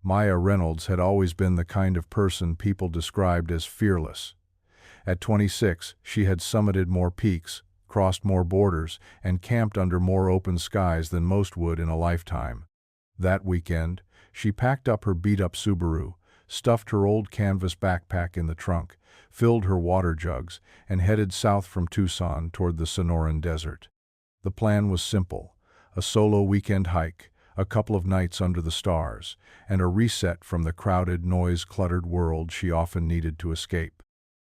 Maya Reynolds had always been the kind of person people described as fearless. At 26, she had summited more peaks, crossed more borders, and camped under more open skies than most would in a lifetime. That weekend, she packed up her beat-up Subaru, stuffed her old canvas backpack in the trunk, filled her water jugs, and headed south from Tucson toward the Sonoran Desert. The plan was simple: a solo weekend hike, a couple of nights under the stars, and a reset from the crowded, noise-cluttered world she often needed to escape.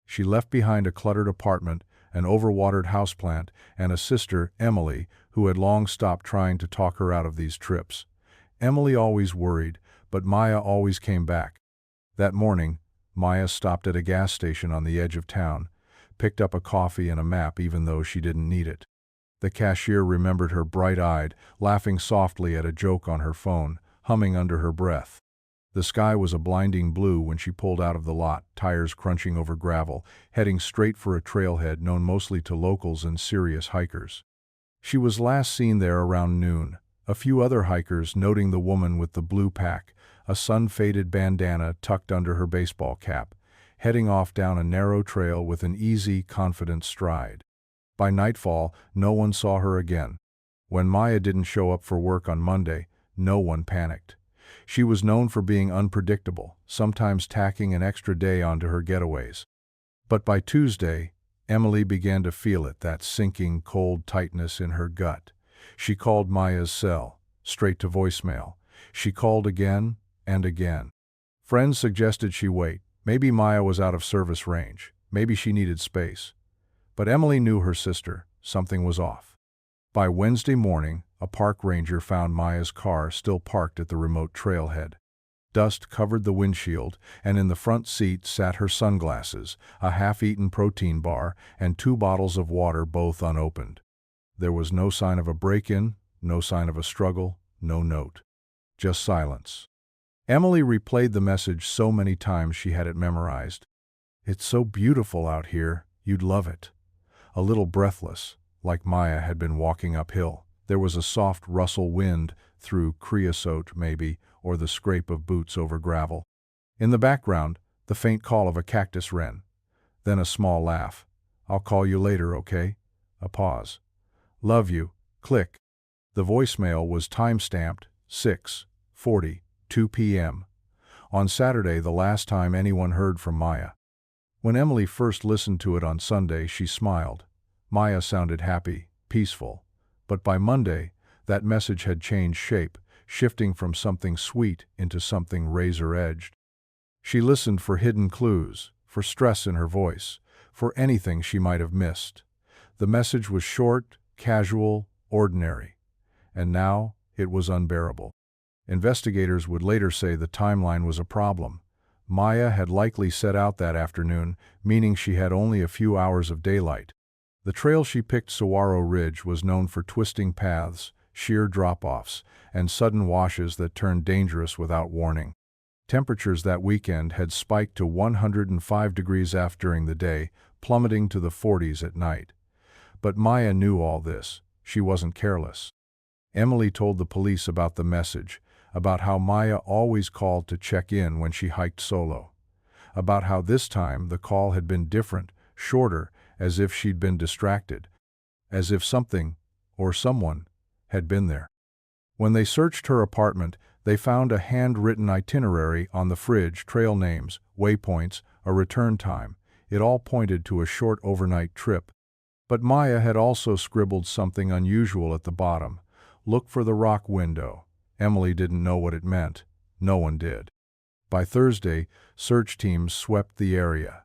She left behind a cluttered apartment, an overwatered houseplant, and a sister, Emily, who had long stopped trying to talk her out of these trips. Emily always worried, but Maya always came back. That morning, Maya stopped at a gas station on the edge of town, picked up a coffee and a map even though she didn't need it. The cashier remembered her bright-eyed, laughing softly at a joke on her phone, humming under her breath. The sky was a blinding blue when she pulled out of the lot, tires crunching over gravel, heading straight for a trailhead known mostly to locals and serious hikers. She was last seen there around noon, a few other hikers noting the woman with the blue pack, a sun-faded bandana tucked under her baseball cap, heading off down a narrow trail with an easy, confident stride. By nightfall, no one saw her again. When Maya didn't show up for work on Monday, no one panicked. She was known for being unpredictable, sometimes tacking an extra day onto her getaways. But by Tuesday, Emily began to feel it, that sinking, cold tightness in her gut. She called Maya's cell, straight to voicemail. She called again and again. Friends suggested she wait. Maybe Maya was out of service range. Maybe she needed space. But Emily knew her sister. Something was off. By Wednesday morning, a park ranger found Maya's car still parked at the remote trailhead. Dust covered the windshield, and in the front seat sat her sunglasses, a half-eaten protein bar, and 2 bottles of water, both unopened. There was no sign of a break-in, no sign of a struggle, no note. Just silence. Emily replayed the message so many times she had it memorized. "It's so beautiful out here, you'd love it." A little breathless, like Maya had been walking uphill. There was a soft rustle wind, through creosote maybe, or the scrape of boots over gravel. In the background, the faint call of a cactus wren. Then a small laugh. "I'll call you later, okay?" A pause. "Love you." Click. The voicemail was time-stamped 6:42 p.m. On Saturday, the last time anyone heard from Maya. When Emily first listened to it on Sunday, she smiled. Maya sounded happy, peaceful. But by Monday, that message had changed shape, shifting from something sweet into something razor-edged. She listened for hidden clues, for stress in her voice, for anything she might have missed. The message was short, casual, ordinary. And now, it was unbearable. Investigators would later say the timeline was a problem. Maya had likely set out that afternoon, meaning she had only a few hours of daylight. The trail she picked, Saguaro Ridge, was known for twisting paths, sheer drop-offs, and sudden washes that turned dangerous without warning. Temperatures that weekend had spiked to 105 degrees F during the day, plummeting to the 40s at night. But Maya knew all this. She wasn't careless. Emily told the police about the message, about how Maya always called to check in when she hiked solo, about how this time the call had been different, shorter, as if she'd been distracted, as if something, or someone, had been there. When they searched her apartment, they found a handwritten itinerary on the fridge, trail names, waypoints, a return time. It all pointed to a short overnight trip. But Maya had also scribbled something unusual at the bottom. "Look for the rock window." Emily didn't know what it meant. No one did. By Thursday, search teams swept the area.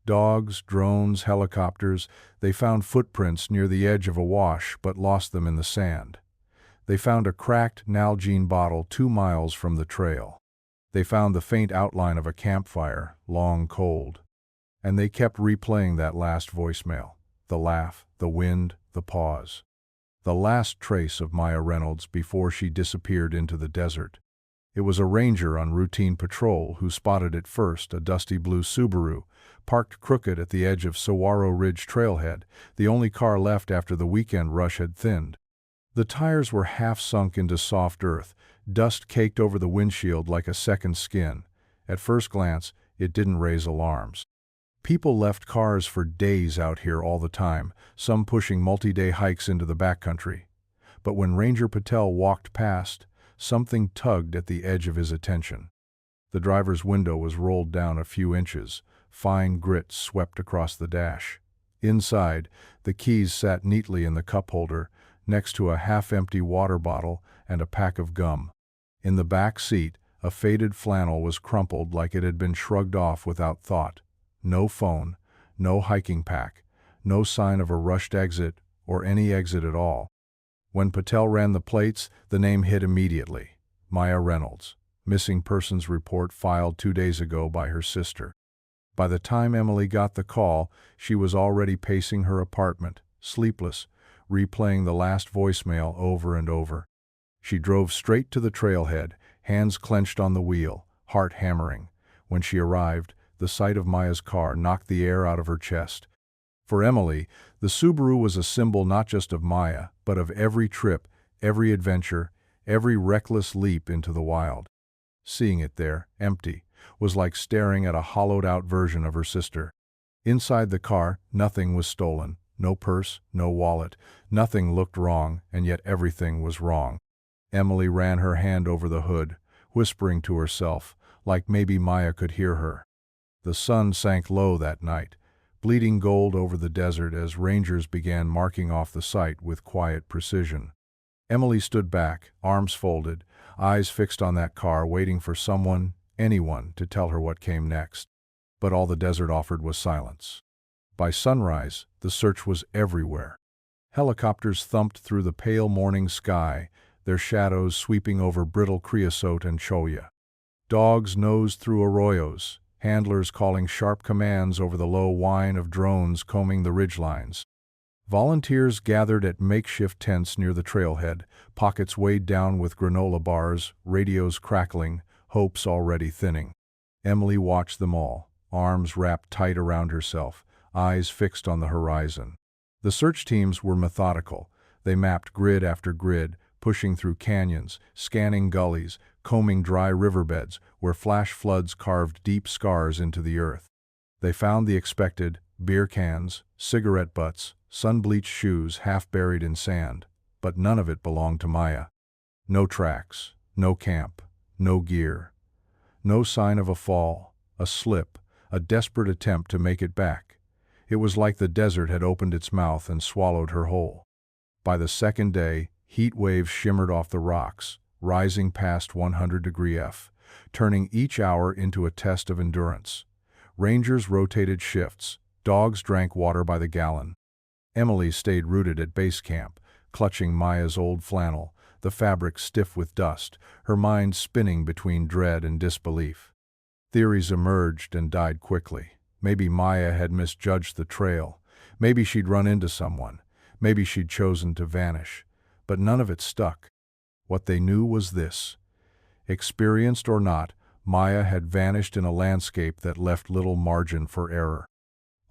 Dogs, drones, helicopters. They found footprints near the edge of a wash but lost them in the sand. They found a cracked Nalgene bottle 2 miles from the trail. They found the faint outline of a campfire, long cold. And they kept replaying that last voicemail. The laugh, the wind, the pause. The last trace of Maya Reynolds before she disappeared into the desert. It was a ranger on routine patrol who spotted it first, a dusty blue Subaru, parked crooked at the edge of Saguaro Ridge trailhead, the only car left after the weekend rush had thinned. The tires were half sunk into soft earth, dust caked over the windshield like a second skin. At first glance, it didn't raise alarms. People left cars for days out here all the time, some pushing multi-day hikes into the backcountry. But when Ranger Patel walked past, something tugged at the edge of his attention. The driver's window was rolled down a few inches, fine grit swept across the dash. Inside, the keys sat neatly in the cup holder, next to a half-empty water bottle and a pack of gum. In the back seat, a faded flannel was crumpled like it had been shrugged off without thought. No phone, no hiking pack, no sign of a rushed exit or any exit at all. When Patel ran the plates, the name hit immediately. Maya Reynolds, missing persons report filed 2 days ago by her sister. By the time Emily got the call, she was already pacing her apartment, sleepless, replaying the last voicemail over and over. She drove straight to the trailhead, hands clenched on the wheel, heart hammering. When she arrived, the sight of Maya's car knocked the air out of her chest. For Emily, the Subaru was a symbol not just of Maya, but of every trip, every adventure, every reckless leap into the wild. Seeing it there, empty, was like staring at a hollowed-out version of her sister. Inside the car, nothing was stolen. No purse, no wallet. Nothing looked wrong, and yet everything was wrong. Emily ran her hand over the hood, whispering to herself, like maybe Maya could hear her. The sun sank low that night, bleeding gold over the desert as rangers began marking off the site with quiet precision. Emily stood back, arms folded, eyes fixed on that car, waiting for someone, anyone, to tell her what came next. But all the desert offered was silence. By sunrise, the search was everywhere. Helicopters thumped through the pale morning sky, their shadows sweeping over brittle creosote and cholla. Dogs nosed through arroyos, handlers calling sharp commands over the low whine of drones combing the ridgelines. Volunteers gathered at makeshift tents near the trailhead, pockets weighed down with granola bars, radios crackling, hopes already thinning. Emily watched them all, arms wrapped tight around herself, eyes fixed on the horizon. The search teams were methodical. They mapped grid after grid, pushing through canyons, scanning gullies, combing dry riverbeds where flash floods carved deep scars into the earth. They found the expected: beer cans, cigarette butts, sun-bleached shoes half buried in sand, but none of it belonged to Maya. No tracks, no camp, no gear. No sign of a fall, a slip, a desperate attempt to make it back. It was like the desert had opened its mouth and swallowed her whole. By the second day, heat waves shimmered off the rocks, rising past 100° F, turning each hour into a test of endurance. Rangers rotated shifts, dogs drank water by the gallon. Emily stayed rooted at base camp, clutching Maya's old flannel, the fabric stiff with dust, her mind spinning between dread and disbelief. Theories emerged and died quickly. Maybe Maya had misjudged the trail. Maybe she'd run into someone. Maybe she'd chosen to vanish. But none of it stuck. What they knew was this: experienced or not, Maya had vanished in a landscape that left little margin for error.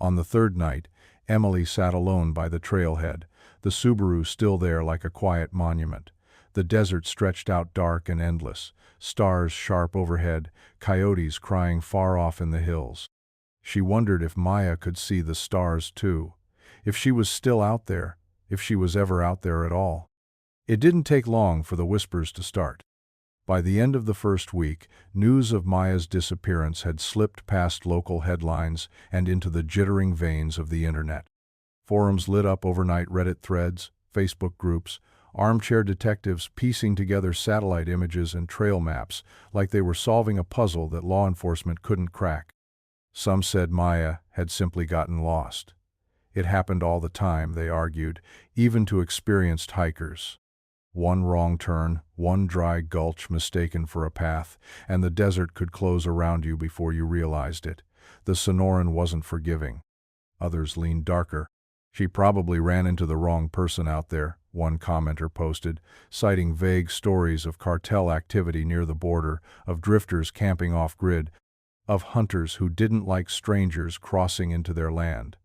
On the third night, Emily sat alone by the trailhead, the Subaru still there like a quiet monument. The desert stretched out dark and endless, stars sharp overhead, coyotes crying far off in the hills. She wondered if Maya could see the stars too, if she was still out there, if she was ever out there at all. It didn't take long for the whispers to start. By the end of the first week, news of Maya's disappearance had slipped past local headlines and into the jittering veins of the internet. Forums lit up overnight, Reddit threads, Facebook groups, armchair detectives piecing together satellite images and trail maps like they were solving a puzzle that law enforcement couldn't crack. Some said Maya had simply gotten lost. It happened all the time, they argued, even to experienced hikers. One wrong turn, one dry gulch mistaken for a path, and the desert could close around you before you realized it. The Sonoran wasn't forgiving. Others leaned darker. She probably ran into the wrong person out there, one commenter posted, citing vague stories of cartel activity near the border, of drifters camping off-grid, of hunters who didn't like strangers crossing into their land.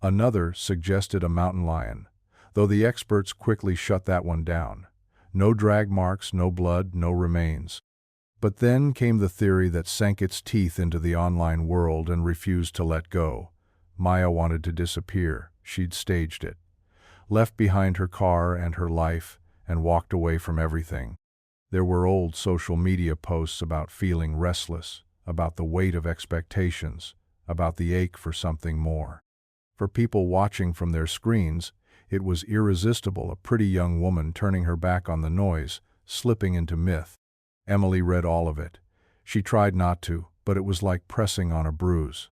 Another suggested a mountain lion. though the experts quickly shut that one down. No drag marks, no blood, no remains. But then came the theory that sank its teeth into the online world and refused to let go. Maya wanted to disappear. She'd staged it. Left behind her car and her life, and walked away from everything. There were old social media posts about feeling restless, about the weight of expectations, about the ache for something more. For people watching from their screens, it was irresistible, a pretty young woman turning her back on the noise, slipping into myth. Emily read all of it. She tried not to, but it was like pressing on a bruise.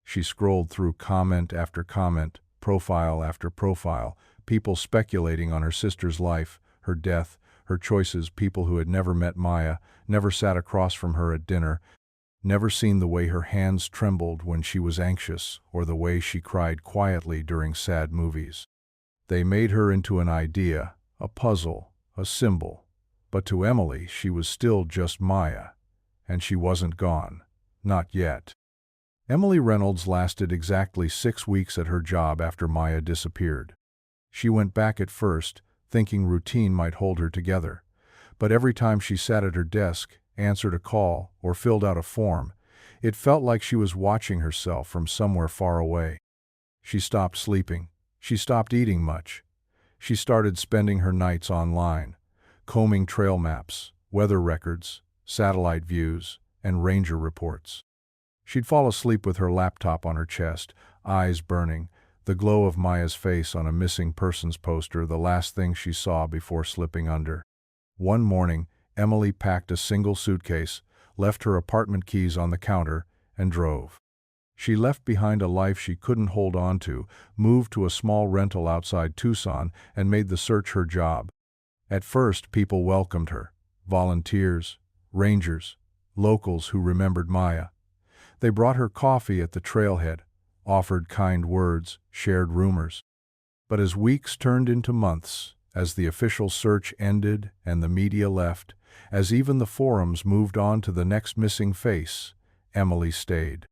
She scrolled through comment after comment, profile after profile, people speculating on her sister's life, her death, her choices, people who had never met Maya, never sat across from her at dinner, never seen the way her hands trembled when she was anxious or the way she cried quietly during sad movies. They made her into an idea, a puzzle, a symbol. But to Emily, she was still just Maya, and she wasn't gone. Not yet. Emily Reynolds lasted exactly 6 weeks at her job after Maya disappeared. She went back at first, thinking routine might hold her together. But every time she sat at her desk, answered a call, or filled out a form, it felt like she was watching herself from somewhere far away. She stopped sleeping. She stopped eating much. She started spending her nights online, combing trail maps, weather records, satellite views, and ranger reports. She'd fall asleep with her laptop on her chest, eyes burning, the glow of Maya's face on a missing persons poster the last thing she saw before slipping under. One morning, Emily packed a single suitcase, left her apartment keys on the counter, and drove. She left behind a life she couldn't hold on to, moved to a small rental outside Tucson, and made the search her job. At first, people welcomed her. Volunteers, rangers, locals who remembered Maya. They brought her coffee at the trailhead, offered kind words, shared rumors. But as weeks turned into months, as the official search ended and the media left, as even the forums moved on to the next missing face, Emily stayed.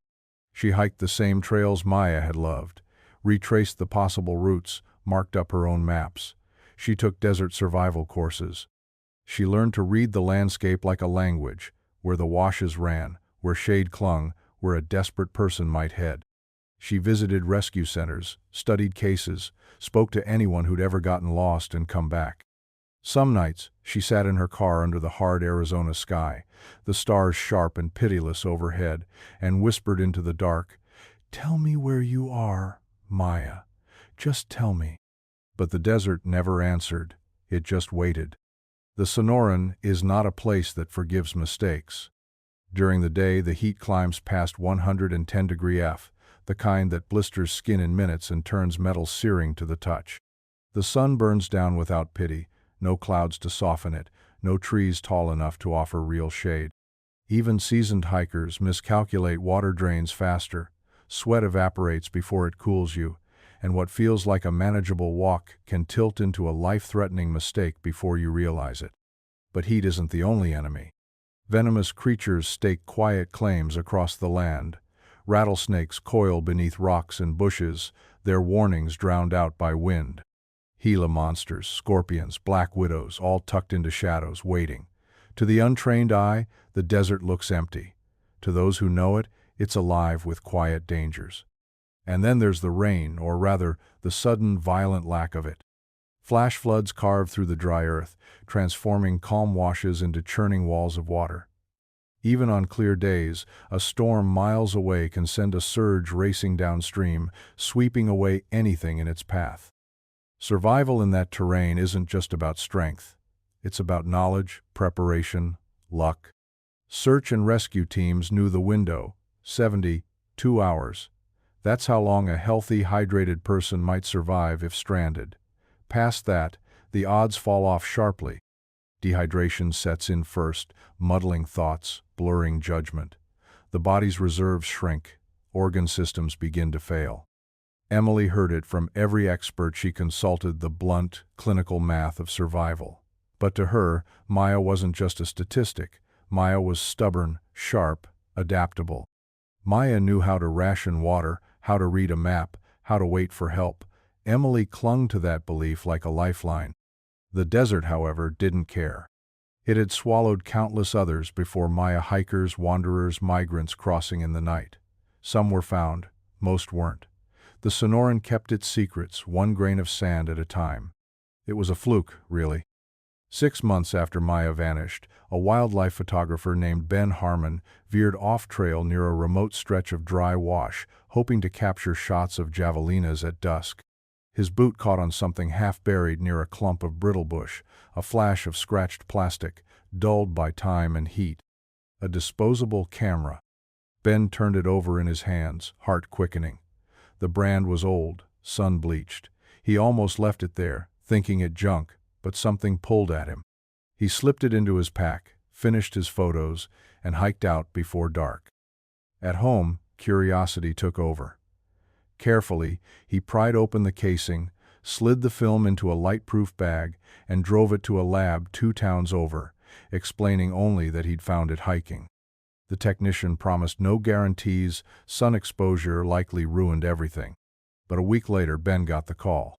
She hiked the same trails Maya had loved, retraced the possible routes, marked up her own maps. She took desert survival courses. She learned to read the landscape like a language, where the washes ran, where shade clung, where a desperate person might head. She visited rescue centers, studied cases, spoke to anyone who'd ever gotten lost and come back. Some nights, she sat in her car under the hard Arizona sky, the stars sharp and pitiless overhead, and whispered into the dark, "Tell me where you are, Maya. Just tell me." But the desert never answered. It just waited. The Sonoran is not a place that forgives mistakes. During the day, the heat climbs past 110 degree F, the kind that blisters skin in minutes and turns metal searing to the touch. The sun burns down without pity, no clouds to soften it, no trees tall enough to offer real shade. Even seasoned hikers miscalculate water drains faster, sweat evaporates before it cools you, and what feels like a manageable walk can tilt into a life-threatening mistake before you realize it. But heat isn't the only enemy. Venomous creatures stake quiet claims across the land. Rattlesnakes coil beneath rocks and bushes, their warnings drowned out by wind. Gila monsters, scorpions, black widows, all tucked into shadows, waiting. To the untrained eye, the desert looks empty. To those who know it, it's alive with quiet dangers. And then there's the rain, or rather, the sudden, violent lack of it. Flash floods carve through the dry earth, transforming calm washes into churning walls of water. Even on clear days, a storm miles away can send a surge racing downstream, sweeping away anything in its path. Survival in that terrain isn't just about strength. It's about knowledge, preparation, luck. Search and rescue teams knew the window, 72 hours. That's how long a healthy, hydrated person might survive if stranded. Past that, the odds fall off sharply. Dehydration sets in first, muddling thoughts, blurring judgment. The body's reserves shrink, organ systems begin to fail. Emily heard it from every expert she consulted, the blunt, clinical math of survival. But to her, Maya wasn't just a statistic. Maya was stubborn, sharp, adaptable. Maya knew how to ration water, how to read a map, how to wait for help, Emily clung to that belief like a lifeline. The desert, however, didn't care. It had swallowed countless others before Maya: hikers, wanderers, migrants crossing in the night. Some were found, most weren't. The Sonoran kept its secrets, one grain of sand at a time. It was a fluke, really. 6 months after Maya vanished, a wildlife photographer named Ben Harmon veered off-trail near a remote stretch of dry wash, hoping to capture shots of javelinas at dusk. His boot caught on something half-buried near a clump of brittlebush, a flash of scratched plastic, dulled by time and heat. A disposable camera. Ben turned it over in his hands, heart quickening. The brand was old, sun-bleached. He almost left it there, thinking it junk, but something pulled at him. He slipped it into his pack, finished his photos, and hiked out before dark. At home, curiosity took over. Carefully, he pried open the casing, slid the film into a light-proof bag, and drove it to a lab 2 towns over, explaining only that he'd found it hiking. The technician promised no guarantees, sun exposure likely ruined everything. But a week later, Ben got the call.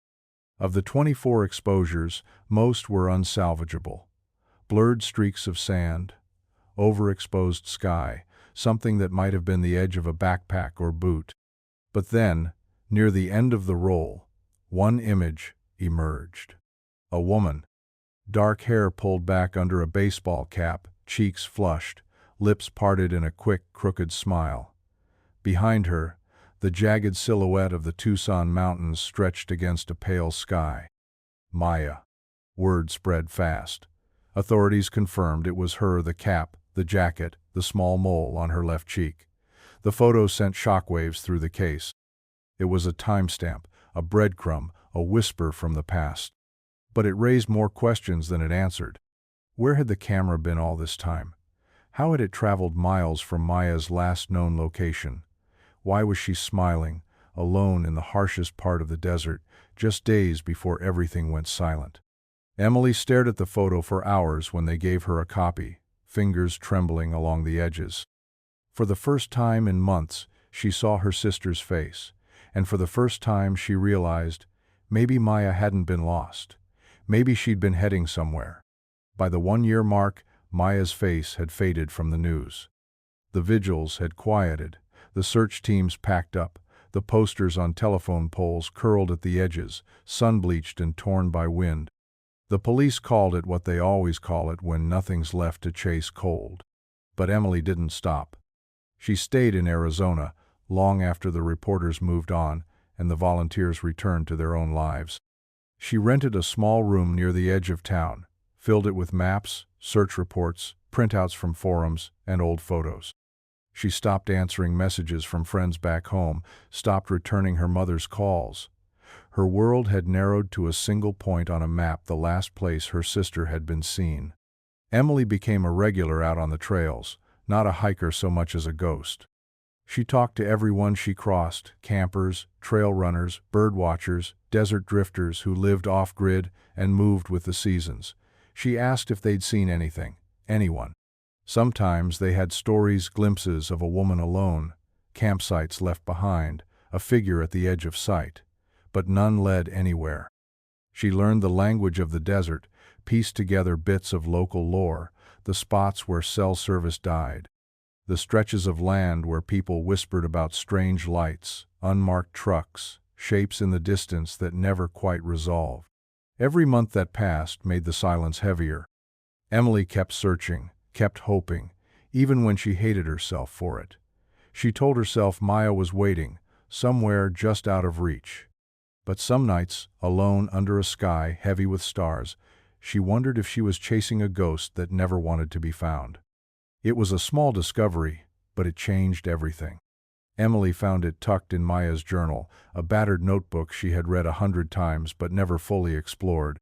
Of the 24 exposures, most were unsalvageable. Blurred streaks of sand, overexposed sky, something that might have been the edge of a backpack or boot. But then, near the end of the roll, one image emerged. A woman. Dark hair pulled back under a baseball cap, cheeks flushed, lips parted in a quick, crooked smile. Behind her, the jagged silhouette of the Tucson mountains stretched against a pale sky. Maya. Word spread fast. Authorities confirmed it was her: the cap, the jacket, the small mole on her left cheek. The photo sent shockwaves through the case. It was a timestamp, a breadcrumb, a whisper from the past. But it raised more questions than it answered. Where had the camera been all this time? How had it traveled miles from Maya's last known location? Why was she smiling, alone in the harshest part of the desert, just days before everything went silent? Emily stared at the photo for hours when they gave her a copy, fingers trembling along the edges. For the first time in months, she saw her sister's face, and for the first time she realized maybe Maya hadn't been lost. Maybe she'd been heading somewhere. By the 1-year mark, Maya's face had faded from the news. The vigils had quieted, the search teams packed up, the posters on telephone poles curled at the edges, sun-bleached and torn by wind. The police called it what they always call it when nothing's left to chase cold. But Emily didn't stop. She stayed in Arizona long after the reporters moved on and the volunteers returned to their own lives. She rented a small room near the edge of town, filled it with maps, search reports, printouts from forums, and old photos. She stopped answering messages from friends back home, stopped returning her mother's calls. Her world had narrowed to a single point on a map, the last place her sister had been seen. Emily became a regular out on the trails, not a hiker so much as a ghost. She talked to everyone she crossed: campers, trail runners, bird watchers, desert drifters who lived off-grid and moved with the seasons. She asked if they'd seen anything, anyone. Sometimes they had stories, glimpses of a woman alone, campsites left behind, a figure at the edge of sight. But none led anywhere. She learned the language of the desert, pieced together bits of local lore, the spots where cell service died, the stretches of land where people whispered about strange lights, unmarked trucks, shapes in the distance that never quite resolved. Every month that passed made the silence heavier. Emily kept searching, kept hoping, even when she hated herself for it. She told herself Maya was waiting, somewhere just out of reach. But some nights, alone under a sky heavy with stars, she wondered if she was chasing a ghost that never wanted to be found. It was a small discovery, but it changed everything. Emily found it tucked in Maya's journal, a battered notebook she had read 100 times but never fully explored.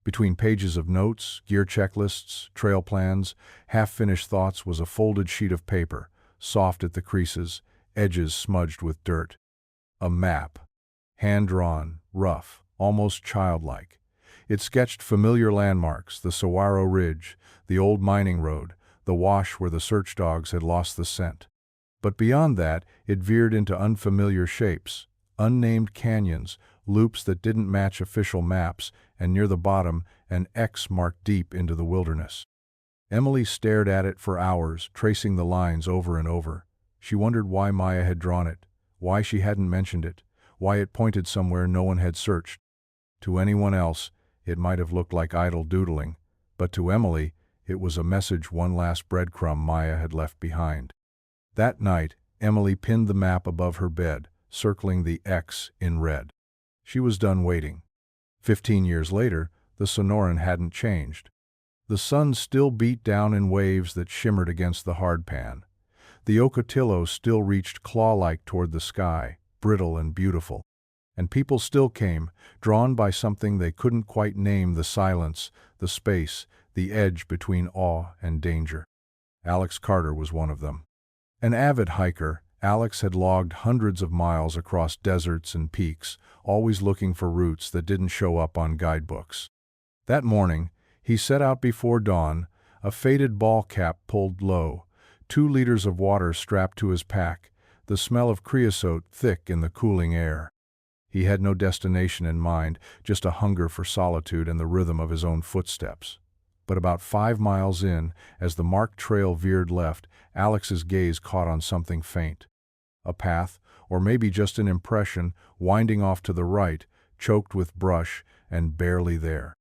Between pages of notes, gear checklists, trail plans, half-finished thoughts was a folded sheet of paper, soft at the creases, edges smudged with dirt. A map. Hand-drawn, rough, almost childlike. It sketched familiar landmarks: the Saguaro Ridge, the old mining road, the wash where the search dogs had lost the scent. But beyond that, it veered into unfamiliar shapes, unnamed canyons, loops that didn't match official maps, and near the bottom, an X marked deep into the wilderness. Emily stared at it for hours, tracing the lines over and over. She wondered why Maya had drawn it, why she hadn't mentioned it, why it pointed somewhere no one had searched. To anyone else, it might have looked like idle doodling, but to Emily, it was a message, one last breadcrumb Maya had left behind. That night, Emily pinned the map above her bed, circling the X in red. She was done waiting. 15 years later, the Sonoran hadn't changed. The sun still beat down in waves that shimmered against the hardpan. The Ocotillo still reached claw-like toward the sky, brittle and beautiful. And people still came, drawn by something they couldn't quite name: the silence, the space, the edge between awe and danger. Alex Carter was one of them. An avid hiker, Alex had logged hundreds of miles across deserts and peaks, always looking for routes that didn't show up on guidebooks. That morning, he set out before dawn, a faded ball cap pulled low, 2 liters of water strapped to his pack, the smell of creosote thick in the cooling air. He had no destination in mind, just a hunger for solitude and the rhythm of his own footsteps. But about 5 miles in, as the marked trail veered left, Alex's gaze caught on something faint. A path, or maybe just an impression, winding off to the right, choked with brush and barely there.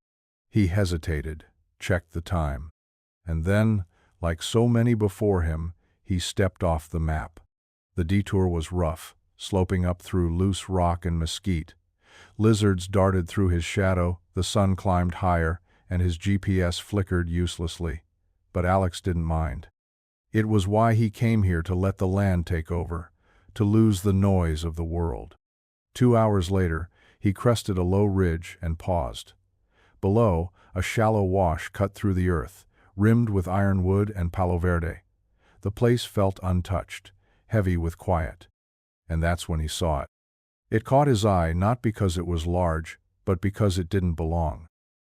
He hesitated, checked the time. And then, like so many before him, he stepped off the map. The detour was rough, sloping up through loose rock and mesquite. Lizards darted through his shadow, the sun climbed higher, and his GPS flickered uselessly. But Alex didn't mind. It was why he came here, to let the land take over, to lose the noise of the world. 2 hours later, he crested a low ridge and paused. Below, a shallow wash cut through the earth, rimmed with ironwood and palo verde. The place felt untouched, heavy with quiet. And that's when he saw it. It caught his eye not because it was large, but because it didn't belong.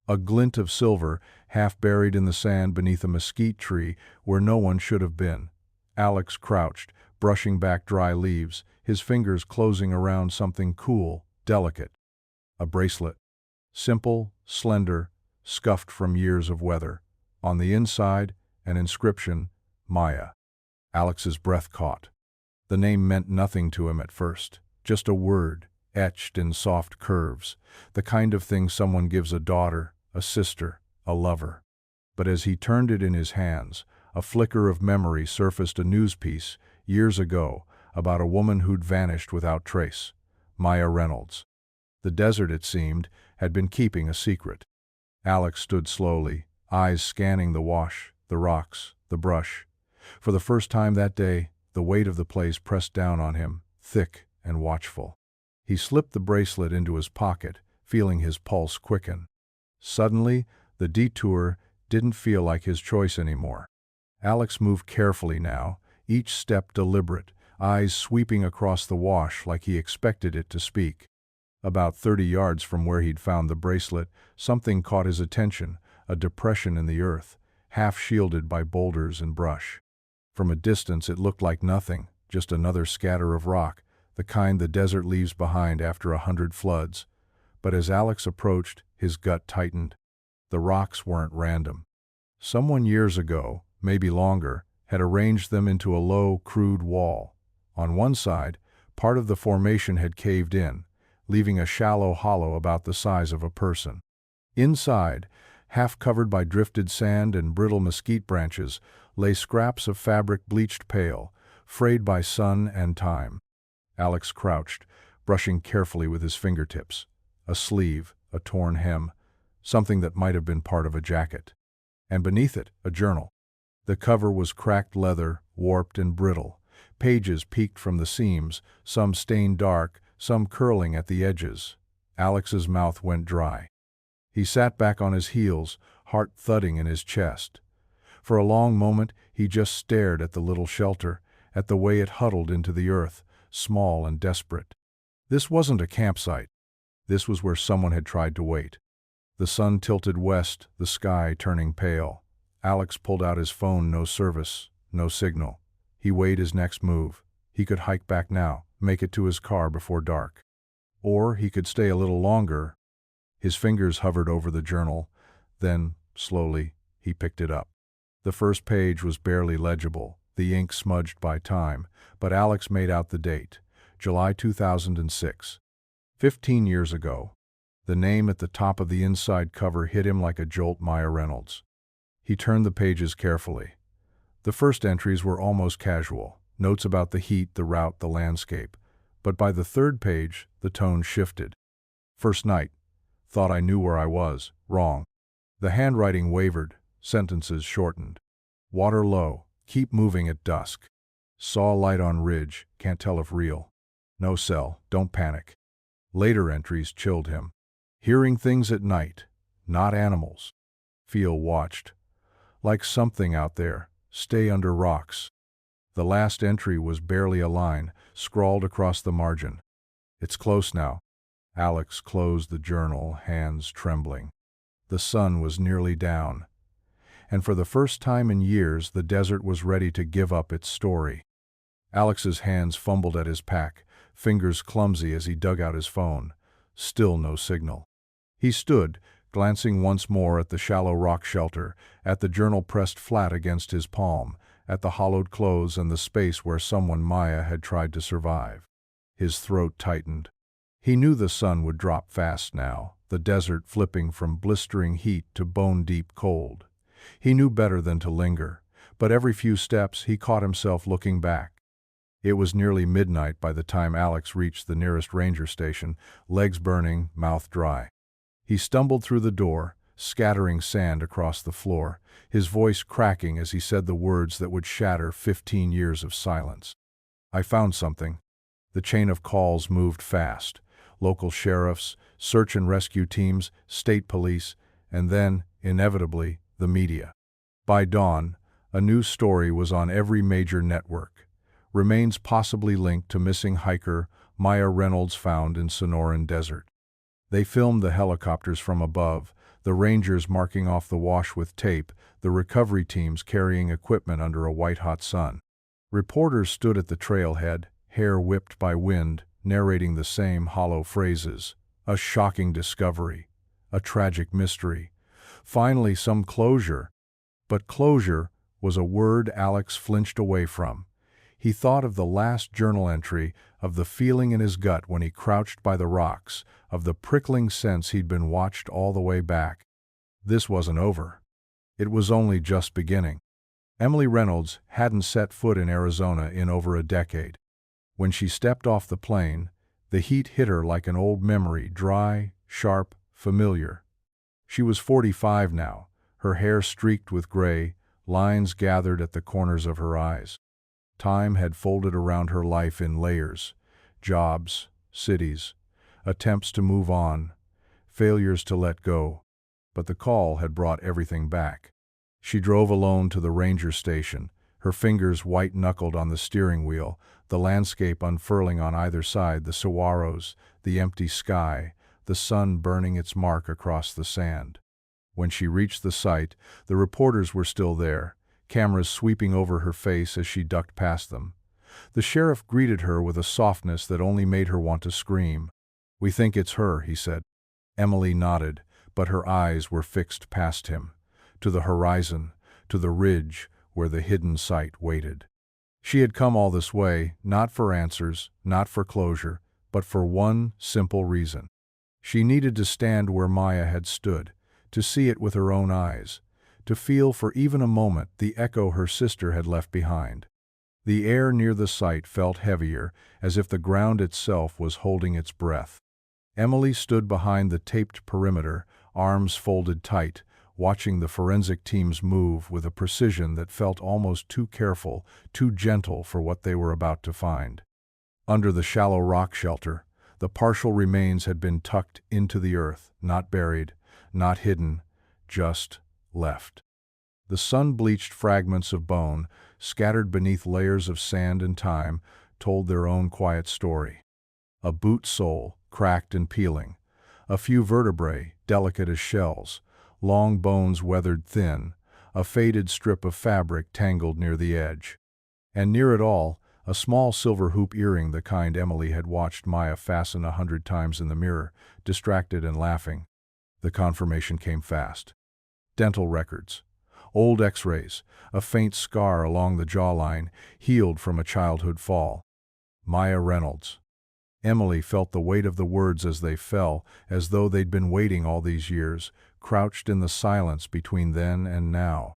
A glint of silver, half buried in the sand beneath a mesquite tree where no one should have been. Alex crouched, brushing back dry leaves, his fingers closing around something cool, delicate. A bracelet. Simple, slender, scuffed from years of weather. On the inside, an inscription, Maya. Alex's breath caught. The name meant nothing to him at first, just a word, etched in soft curves, the kind of thing someone gives a daughter, a sister, a lover. But as he turned it in his hands, a flicker of memory surfaced: a news piece, years ago, about a woman who'd vanished without trace. Maya Reynolds. The desert, it seemed, had been keeping a secret. Alex stood slowly, eyes scanning the wash, the rocks, the brush. For the first time that day, the weight of the place pressed down on him, thick and watchful. He slipped the bracelet into his pocket, feeling his pulse quicken. Suddenly, the detour didn't feel like his choice anymore. Alex moved carefully now, each step deliberate, eyes sweeping across the wash like he expected it to speak. About 30 yards from where he'd found the bracelet, something caught his attention: a depression in the earth, half shielded by boulders and brush. From a distance it looked like nothing, just another scatter of rock, the kind the desert leaves behind after 100 floods. But as Alex approached, his gut tightened. The rocks weren't random. Someone years ago, maybe longer, had arranged them into a low, crude wall. On one side, part of the formation had caved in, leaving a shallow hollow about the size of a person. Inside, half covered by drifted sand and brittle mesquite branches, lay scraps of fabric bleached pale, frayed by sun and time. Alex crouched, brushing carefully with his fingertips. A sleeve, a torn hem, something that might have been part of a jacket. And beneath it, a journal. The cover was cracked leather, warped and brittle. Pages peeked from the seams, some stained dark, some curling at the edges. Alex's mouth went dry. He sat back on his heels, heart thudding in his chest. For a long moment he just stared at the little shelter, at the way it huddled into the earth, small and desperate. This wasn't a campsite. This was where someone had tried to wait. The sun tilted west, the sky turning pale. Alex pulled out his phone. No service, no signal. He weighed his next move. He could hike back now, make it to his car before dark. Or he could stay a little longer. His fingers hovered over the journal. Then, slowly, he picked it up. The first page was barely legible, the ink smudged by time, but Alex made out the date, July 2006. 15 years ago. The name at the top of the inside cover hit him like a jolt. Maya Reynolds. He turned the pages carefully. The first entries were almost casual, notes about the heat, the route, the landscape. But by the third page, the tone shifted. First night. Thought I knew where I was. Wrong. The handwriting wavered, sentences shortened. Water low, keep moving at dusk. Saw light on ridge, can't tell if real. No cell, don't panic. Later entries chilled him. Hearing things at night, not animals. Feel watched. Like something out there, stay under rocks. The last entry was barely a line, scrawled across the margin. It's close now. Alex closed the journal, hands trembling. The sun was nearly down. And for the first time in years, the desert was ready to give up its story. Alex's hands fumbled at his pack, fingers clumsy as he dug out his phone. Still no signal. He stood, glancing once more at the shallow rock shelter, at the journal pressed flat against his palm, at the hollowed clothes and the space where someone Maya had tried to survive. His throat tightened. He knew the sun would drop fast now, the desert flipping from blistering heat to bone-deep cold. He knew better than to linger, but every few steps he caught himself looking back. It was nearly midnight by the time Alex reached the nearest ranger station, legs burning, mouth dry. He stumbled through the door, scattering sand across the floor, his voice cracking as he said the words that would shatter 15 years of silence. I found something. The chain of calls moved fast. Local sheriffs, search and rescue teams, state police, and then, inevitably, the media. By dawn, a news story was on every major network. Remains possibly linked to missing hiker Maya Reynolds found in Sonoran Desert. They filmed the helicopters from above, the rangers marking off the wash with tape, the recovery teams carrying equipment under a white-hot sun. Reporters stood at the trailhead, hair whipped by wind, narrating the same hollow phrases. A shocking discovery. A tragic mystery. Finally, some closure. But closure was a word Alex flinched away from. He thought of the last journal entry, of the feeling in his gut when he crouched by the rocks, of the prickling sense he'd been watched all the way back. This wasn't over. It was only just beginning. Emily Reynolds hadn't set foot in Arizona in over a decade. When she stepped off the plane, the heat hit her like an old memory, dry, sharp, familiar. She was 45 now, her hair streaked with gray, lines gathered at the corners of her eyes. Time had folded around her life in layers. Jobs, cities, attempts to move on, failures to let go. But the call had brought everything back. She drove alone to the ranger station, her fingers white-knuckled on the steering wheel, the landscape unfurling on either side, the saguaros, the empty sky, the sun burning its mark across the sand. When she reached the site, the reporters were still there, cameras sweeping over her face as she ducked past them. The sheriff greeted her with a softness that only made her want to scream. "We think it's her," he said. Emily nodded, but her eyes were fixed past him, to the horizon, to the ridge where the hidden site waited. She had come all this way, not for answers, not for closure, but for one simple reason. She needed to stand where Maya had stood, to see it with her own eyes, to feel for even a moment the echo her sister had left behind. The air near the site felt heavier, as if the ground itself was holding its breath. Emily stood behind the taped perimeter, arms folded tight, watching the forensic teams move with a precision that felt almost too careful, too gentle for what they were about to find. Under the shallow rock shelter, the partial remains had been tucked into the earth, not buried, not hidden, just left. The sun-bleached fragments of bone, scattered beneath layers of sand and time, told their own quiet story. A boot sole, cracked and peeling. A few vertebrae, delicate as shells. Long bones weathered thin. A faded strip of fabric tangled near the edge. And near it all, A small silver hoop earring, the kind Emily had watched Maya fasten 100 times in the mirror, distracted and laughing. The confirmation came fast. Dental records. Old x-rays, a faint scar along the jawline, healed from a childhood fall. Maya Reynolds. Emily felt the weight of the words as they fell, as though they'd been waiting all these years, crouched in the silence between then and now.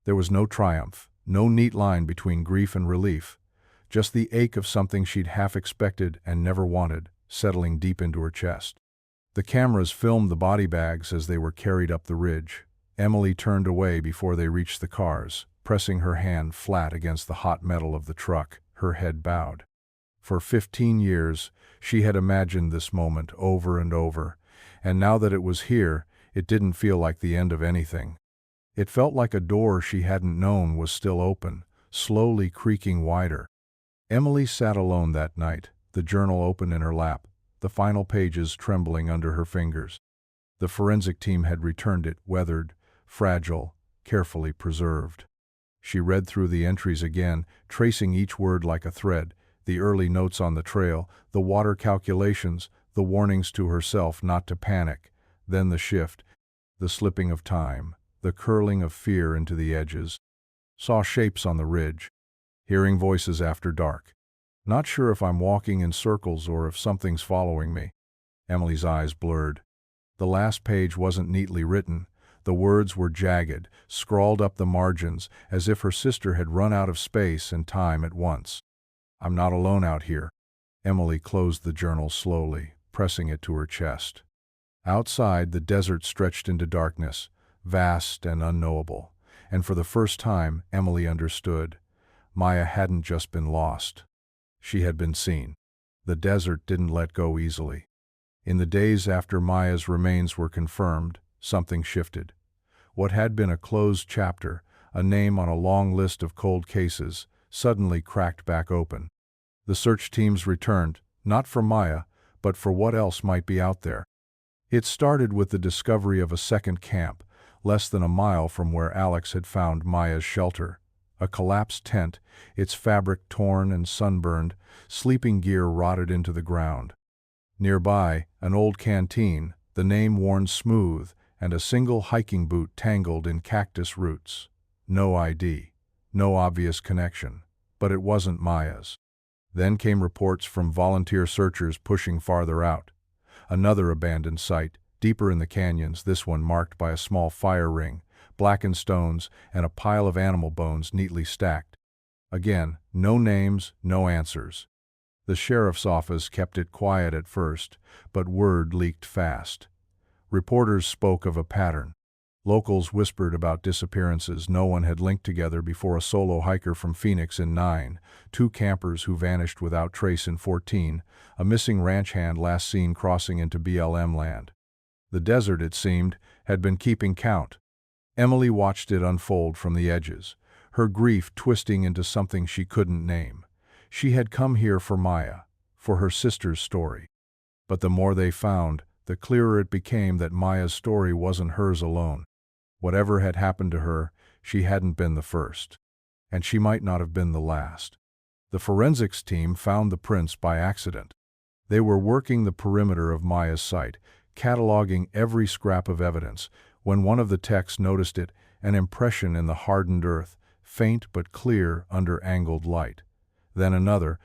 There was no triumph, no neat line between grief and relief, just the ache of something she'd half expected and never wanted, settling deep into her chest. The cameras filmed the body bags as they were carried up the ridge. Emily turned away before they reached the cars, pressing her hand flat against the hot metal of the truck, her head bowed. For 15 years, she had imagined this moment over and over, and now that it was here, it didn't feel like the end of anything. It felt like a door she hadn't known was still open, slowly creaking wider. Emily sat alone that night, the journal open in her lap, the final pages trembling under her fingers. The forensic team had returned it, weathered, fragile, carefully preserved. She read through the entries again, tracing each word like a thread, the early notes on the trail, the water calculations, the warnings to herself not to panic, then the shift, the slipping of time, the curling of fear into the edges. Saw shapes on the ridge. Hearing voices after dark. Not sure if I'm walking in circles or if something's following me. Emily's eyes blurred. The last page wasn't neatly written. The words were jagged, scrawled up the margins, as if her sister had run out of space and time at once. I'm not alone out here. Emily closed the journal slowly, pressing it to her chest. Outside, the desert stretched into darkness, vast and unknowable, and for the first time, Emily understood. Maya hadn't just been lost. She had been seen. The desert didn't let go easily. In the days after Maya's remains were confirmed, something shifted. What had been a closed chapter, a name on a long list of cold cases, suddenly cracked back open. The search teams returned, not for Maya, but for what else might be out there. It started with the discovery of a second camp, less than a mile from where Alex had found Maya's shelter. A collapsed tent, its fabric torn and sunburned, sleeping gear rotted into the ground. Nearby, an old canteen, the name worn smooth, and a single hiking boot tangled in cactus roots. No ID, no obvious connection, but it wasn't Maya's. Then came reports from volunteer searchers pushing farther out. Another abandoned site, deeper in the canyons, this one marked by a small fire ring, blackened stones, and a pile of animal bones neatly stacked. Again, no names, no answers. The sheriff's office kept it quiet at first, but word leaked fast. Reporters spoke of a pattern. Locals whispered about disappearances no one had linked together before: a solo hiker from Phoenix in 9, 2 campers who vanished without trace in 14, a missing ranch hand last seen crossing into BLM land. The desert, it seemed, had been keeping count. Emily watched it unfold from the edges, her grief twisting into something she couldn't name. She had come here for Maya, for her sister's story. But the more they found, the clearer it became that Maya's story wasn't hers alone. Whatever had happened to her, she hadn't been the first. And she might not have been the last. The forensics team found the prints by accident. They were working the perimeter of Maya's site, cataloging every scrap of evidence, when one of the techs noticed it, an impression in the hardened earth, faint but clear under angled light. Then another.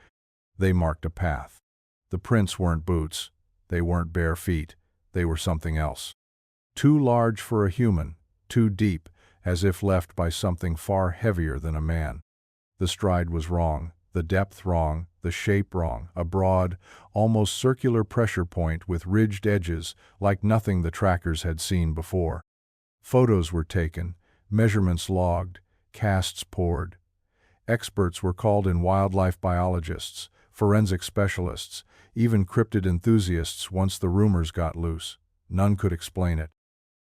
They marked a path. The prints weren't boots. They weren't bare feet. They were something else. Too large for a human, too deep, as if left by something far heavier than a man. The stride was wrong, the depth wrong, the shape wrong, a broad, almost circular pressure point with ridged edges like nothing the trackers had seen before. Photos were taken, measurements logged, casts poured. Experts were called in: wildlife biologists, forensic specialists, even cryptid enthusiasts once the rumors got loose. None could explain it.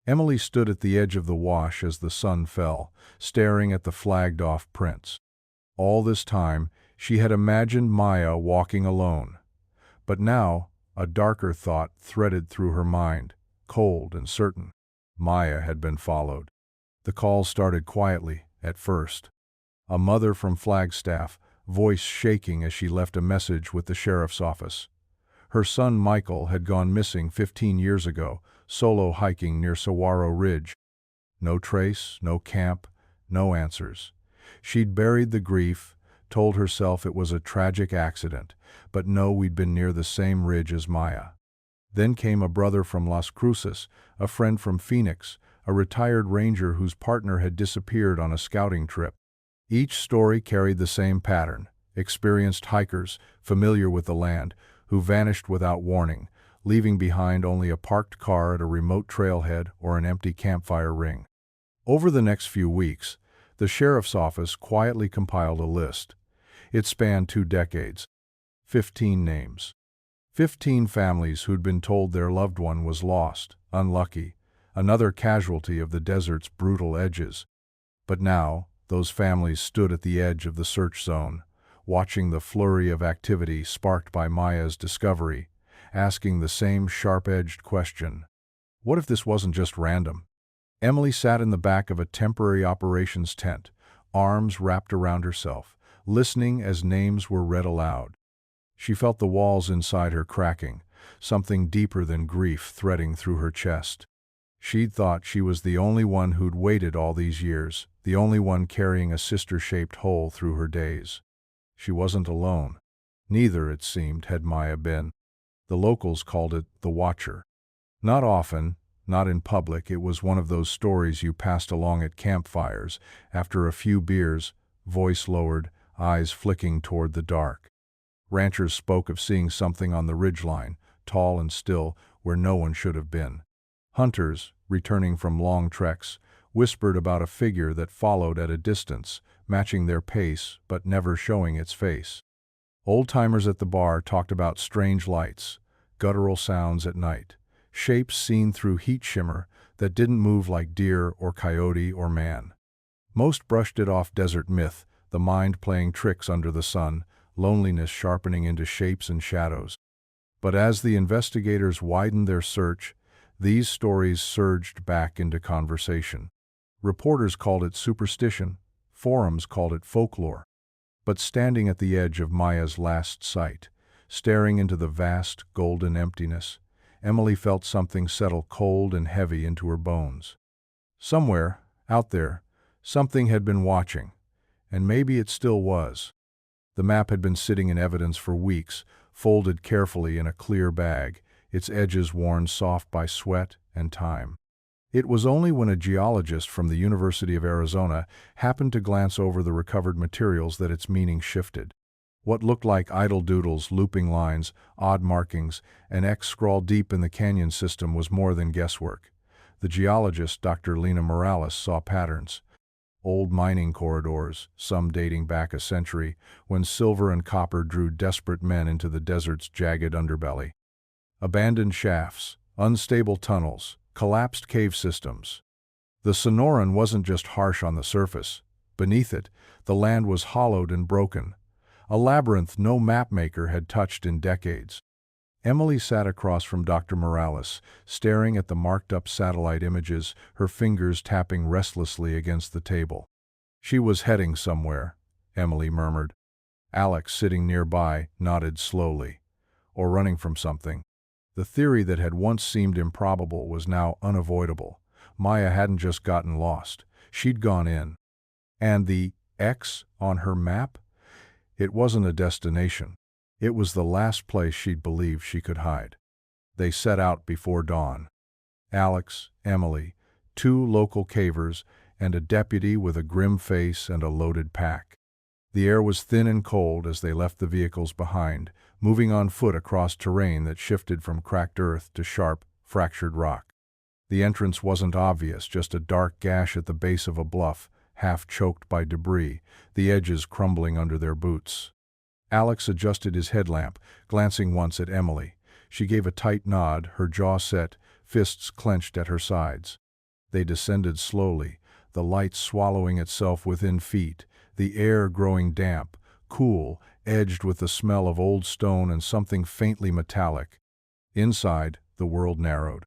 Emily stood at the edge of the wash as the sun fell, staring at the flagged-off prints. All this time, she had imagined Maya walking alone. But now, a darker thought threaded through her mind, cold and certain. Maya had been followed. The calls started quietly, at first. A mother from Flagstaff, voice shaking as she left a message with the sheriff's office. Her son Michael had gone missing 15 years ago, solo hiking near Saguaro Ridge. No trace, no camp, no answers. She'd buried the grief, told herself it was a tragic accident, but no, we'd been near the same ridge as Maya. Then came a brother from Las Cruces, a friend from Phoenix, a retired ranger whose partner had disappeared on a scouting trip. Each story carried the same pattern: experienced hikers, familiar with the land, who vanished without warning, leaving behind only a parked car at a remote trailhead or an empty campfire ring. Over the next few weeks, the sheriff's office quietly compiled a list. It spanned 2 decades. 15 names. 15 families who'd been told their loved one was lost, unlucky, another casualty of the desert's brutal edges. But now, those families stood at the edge of the search zone, watching the flurry of activity sparked by Maya's discovery, asking the same sharp-edged question: what if this wasn't just random? Emily sat in the back of a temporary operations tent, arms wrapped around herself, listening as names were read aloud. She felt the walls inside her cracking, something deeper than grief threading through her chest. She'd thought she was the only one who'd waited all these years, the only one carrying a sister-shaped hole through her days. She wasn't alone. Neither, it seemed, had Maya been. The locals called it the Watcher. Not often, not in public, it was one of those stories you passed along at campfires, after a few beers, voice lowered, eyes flicking toward the dark. Ranchers spoke of seeing something on the ridgeline, tall and still, where no one should have been. Hunters, returning from long treks, whispered about a figure that followed at a distance, matching their pace but never showing its face. Old-timers at the bar talked about strange lights, guttural sounds at night, shapes seen through heat shimmer that didn't move like deer or coyote or man. Most brushed it off desert myth, the mind playing tricks under the sun, loneliness sharpening into shapes and shadows. But as the investigators widened their search, these stories surged back into conversation. Reporters called it superstition, forums called it folklore. But standing at the edge of Maya's last sight, staring into the vast, golden emptiness, Emily felt something settle cold and heavy into her bones. Somewhere, out there, something had been watching, and maybe it still was. The map had been sitting in evidence for weeks, folded carefully in a clear bag, its edges worn soft by sweat and time. It was only when a geologist from the University of Arizona happened to glance over the recovered materials that its meaning shifted. What looked like idle doodles, looping lines, odd markings, an X scrawled deep in the canyon system was more than guesswork. The geologist, Dr. Lena Morales, saw patterns. Old mining corridors, some dating back a century, when silver and copper drew desperate men into the desert's jagged underbelly. Abandoned shafts, unstable tunnels, collapsed cave systems. The Sonoran wasn't just harsh on the surface. Beneath it, the land was hollowed and broken, a labyrinth no mapmaker had touched in decades. Emily sat across from Dr. Morales, staring at the marked-up satellite images, her fingers tapping restlessly against the table. She was heading somewhere, Emily murmured. Alex, sitting nearby, nodded slowly. Or running from something. The theory that had once seemed improbable was now unavoidable. Maya hadn't just gotten lost. She'd gone in. And the X on her map? It wasn't a destination. It was the last place she'd believed she could hide. They set out before dawn. Alex, Emily, 2 local cavers, and a deputy with a grim face and a loaded pack. The air was thin and cold as they left the vehicles behind, moving on foot across terrain that shifted from cracked earth to sharp, fractured rock. The entrance wasn't obvious, just a dark gash at the base of a bluff, half choked by debris, the edges crumbling under their boots. Alex adjusted his headlamp, glancing once at Emily. She gave a tight nod, her jaw set, fists clenched at her sides. They descended slowly, the light swallowing itself within feet, the air growing damp, cool, edged with the smell of old stone and something faintly metallic. Inside, the world narrowed.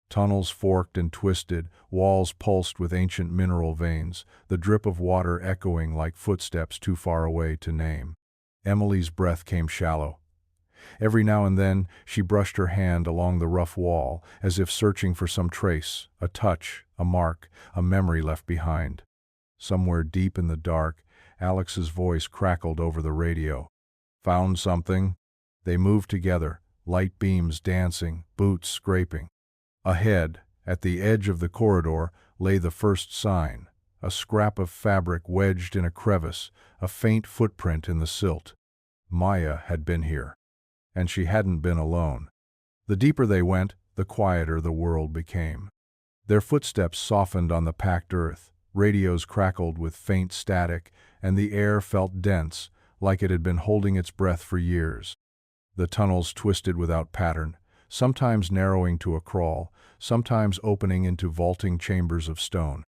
Tunnels forked and twisted, walls pulsed with ancient mineral veins, the drip of water echoing like footsteps too far away to name. Emily's breath came shallow. Every now and then, she brushed her hand along the rough wall, as if searching for some trace, a touch, a mark, a memory left behind. Somewhere deep in the dark, Alex's voice crackled over the radio. "Found something?" They moved together, light beams dancing, boots scraping. Ahead, at the edge of the corridor, lay the first sign, a scrap of fabric wedged in a crevice, a faint footprint in the silt. Maya had been here. And she hadn't been alone. The deeper they went, the quieter the world became. Their footsteps softened on the packed earth, radios crackled with faint static, and the air felt dense, like it had been holding its breath for years. The tunnels twisted without pattern, sometimes narrowing to a crawl, sometimes opening into vaulting chambers of stone.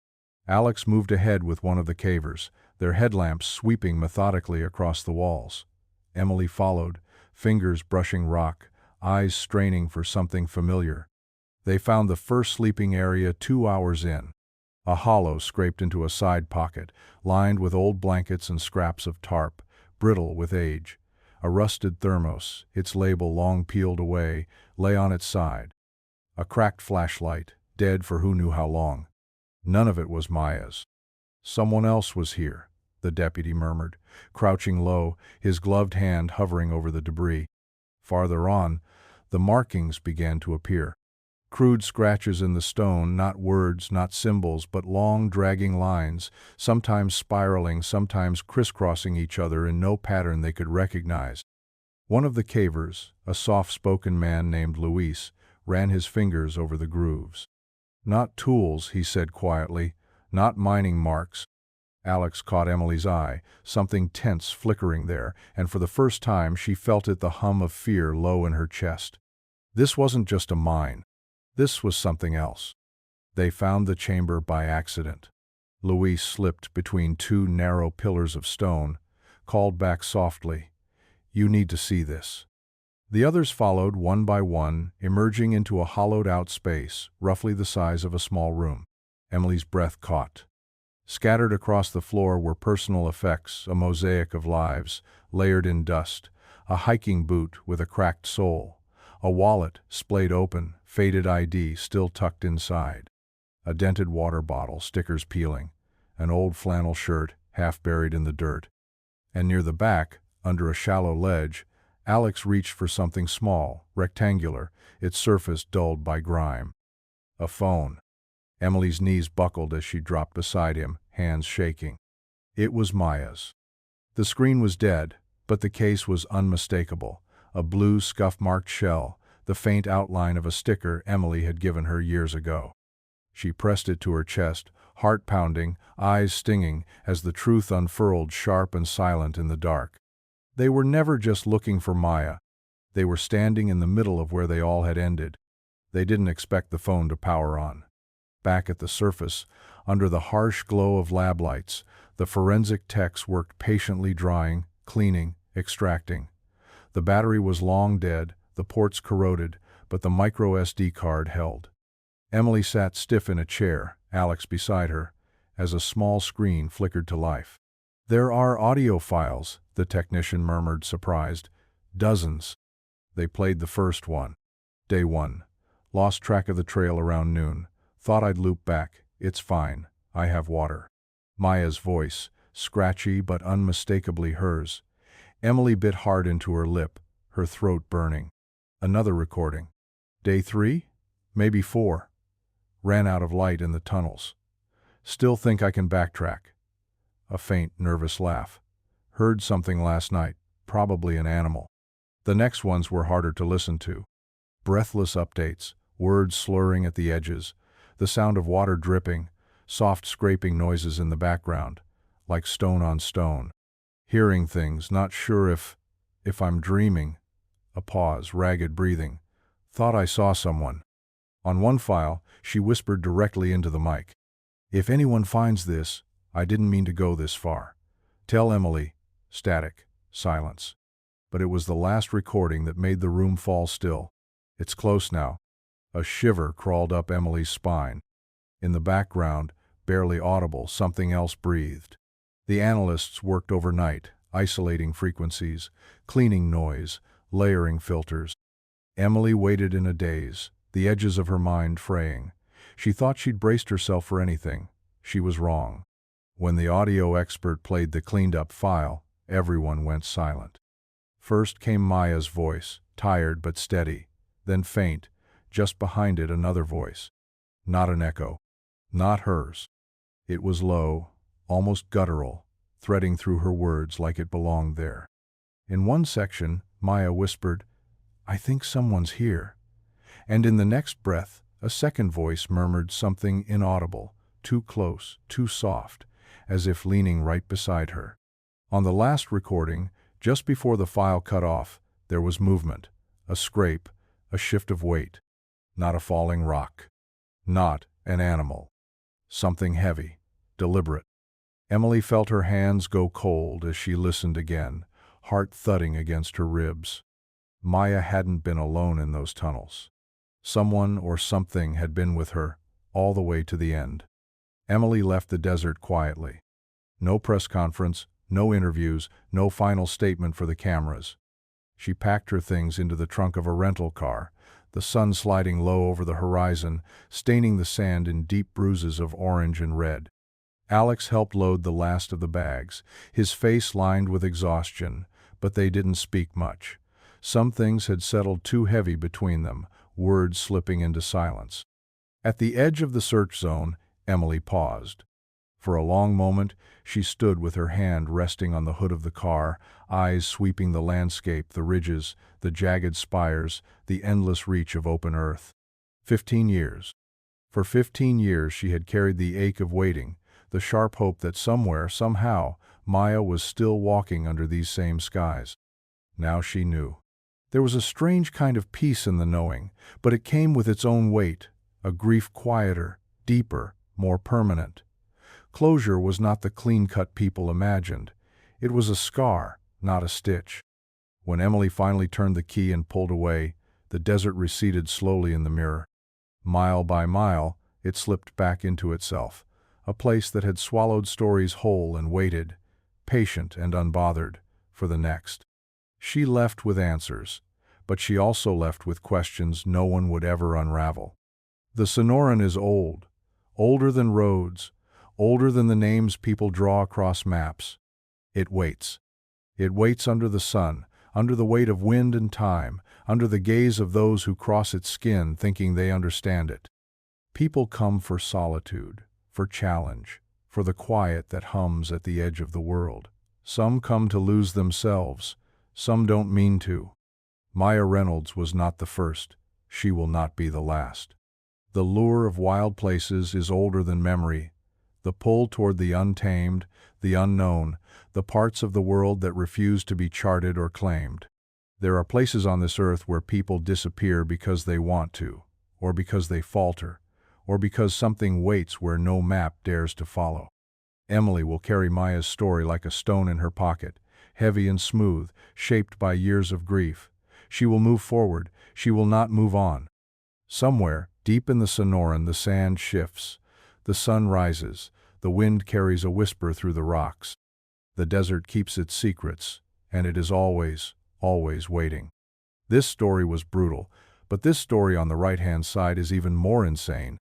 Alex moved ahead with one of the cavers, their headlamps sweeping methodically across the walls. Emily followed, fingers brushing rock, eyes straining for something familiar. They found the first sleeping area 2 hours in. A hollow scraped into a side pocket, lined with old blankets and scraps of tarp, brittle with age. A rusted thermos, its label long peeled away, lay on its side. A cracked flashlight, dead for who knew how long. None of it was Maya's. "Someone else was here," the deputy murmured, crouching low, his gloved hand hovering over the debris. Farther on, the markings began to appear. Crude scratches in the stone, not words, not symbols, but long, dragging lines, sometimes spiraling, sometimes crisscrossing each other in no pattern they could recognize. One of the cavers, a soft-spoken man named Luis, ran his fingers over the grooves. "Not tools," he said quietly, "not mining marks." Alex caught Emily's eye, something tense flickering there, and for the first time she felt it, the hum of fear low in her chest. This wasn't just a mine. This was something else. They found the chamber by accident. Luis slipped between two narrow pillars of stone, called back softly, "You need to see this." The others followed one by one, emerging into a hollowed-out space, roughly the size of a small room. Emily's breath caught. Scattered across the floor were personal effects, a mosaic of lives, layered in dust, a hiking boot with a cracked sole, a wallet splayed open, faded ID still tucked inside, a dented water bottle, stickers peeling, an old flannel shirt half buried in the dirt. And near the back, under a shallow ledge, Alex reached for something small, rectangular, its surface dulled by grime. A phone. Emily's knees buckled as she dropped beside him, hands shaking. It was Maya's. The screen was dead, but the case was unmistakable, a blue scuff-marked shell, the faint outline of a sticker Emily had given her years ago. She pressed it to her chest, heart pounding, eyes stinging, as the truth unfurled sharp and silent in the dark. They were never just looking for Maya. They were standing in the middle of where they all had ended. They didn't expect the phone to power on. Back at the surface, under the harsh glow of lab lights, the forensic techs worked patiently, drying, cleaning, extracting. The battery was long dead, the ports corroded, but the micro SD card held. Emily sat stiff in a chair, Alex beside her, as a small screen flickered to life. "There are audio files," the technician murmured, surprised. "Dozens." They played the first one. Day 1. Lost track of the trail around noon. Thought I'd loop back. It's fine. I have water. Maya's voice, scratchy but unmistakably hers. Emily bit hard into her lip, her throat burning. Another recording. Day 3? Maybe 4. Ran out of light in the tunnels. Still think I can backtrack. A faint, nervous laugh. Heard something last night, probably an animal. The next ones were harder to listen to. Breathless updates, words slurring at the edges, the sound of water dripping, soft scraping noises in the background, like stone on stone. Hearing things, not sure if I'm dreaming. A pause, ragged breathing. Thought I saw someone. On one file, she whispered directly into the mic. "If anyone finds this, I didn't mean to go this far. Tell Emily." Static, silence. But it was the last recording that made the room fall still. "It's close now." A shiver crawled up Emily's spine. In the background, barely audible, something else breathed. The analysts worked overnight, isolating frequencies, cleaning noise, layering filters. Emily waited in a daze, the edges of her mind fraying. She thought she'd braced herself for anything. She was wrong. When the audio expert played the cleaned-up file, everyone went silent. First came Maya's voice, tired but steady, then faint, just behind it another voice. Not an echo. Not hers. It was low, almost guttural, threading through her words like it belonged there. In one section, Maya whispered, "I think someone's here." And in the next breath, a second voice murmured something inaudible, too close, too soft, as if leaning right beside her. On the last recording, just before the file cut off, there was movement, a scrape, a shift of weight. Not a falling rock. Not an animal. Something heavy, deliberate. Emily felt her hands go cold as she listened again, heart thudding against her ribs. Maya hadn't been alone in those tunnels. Someone or something had been with her, all the way to the end. Emily left the desert quietly. No press conference, no interviews, no final statement for the cameras. She packed her things into the trunk of a rental car, the sun sliding low over the horizon, staining the sand in deep bruises of orange and red. Alex helped load the last of the bags, his face lined with exhaustion, but they didn't speak much. Some things had settled too heavy between them, words slipping into silence. At the edge of the search zone, Emily paused. For a long moment, she stood with her hand resting on the hood of the car, eyes sweeping the landscape, the ridges, the jagged spires, the endless reach of open earth. 15 years. For 15 years she had carried the ache of waiting, the sharp hope that somewhere, somehow, Maya was still walking under these same skies. Now she knew. There was a strange kind of peace in the knowing, but it came with its own weight, a grief quieter, deeper, more permanent. Closure was not the clean-cut people imagined. It was a scar, not a stitch. When Emily finally turned the key and pulled away, the desert receded slowly in the mirror. Mile by mile, it slipped back into itself, a place that had swallowed stories whole and waited, patient and unbothered, for the next. She left with answers, but she also left with questions no one would ever unravel. The Sonoran is old, older than roads, older than the names people draw across maps. It waits. It waits under the sun, under the weight of wind and time, under the gaze of those who cross its skin thinking they understand it. People come for solitude, for challenge, for the quiet that hums at the edge of the world. Some come to lose themselves, some don't mean to. Maya Reynolds was not the first. She will not be the last. The lure of wild places is older than memory. The pull toward the untamed, the unknown, the parts of the world that refuse to be charted or claimed. There are places on this earth where people disappear because they want to, or because they falter, or because something waits where no map dares to follow. Emily will carry Maya's story like a stone in her pocket, heavy and smooth, shaped by years of grief. She will move forward, she will not move on. Somewhere, deep in the Sonoran, the sand shifts. The sun rises, the wind carries a whisper through the rocks. The desert keeps its secrets, and it is always, always waiting. This story was brutal, but this story on the right-hand side is even more insane.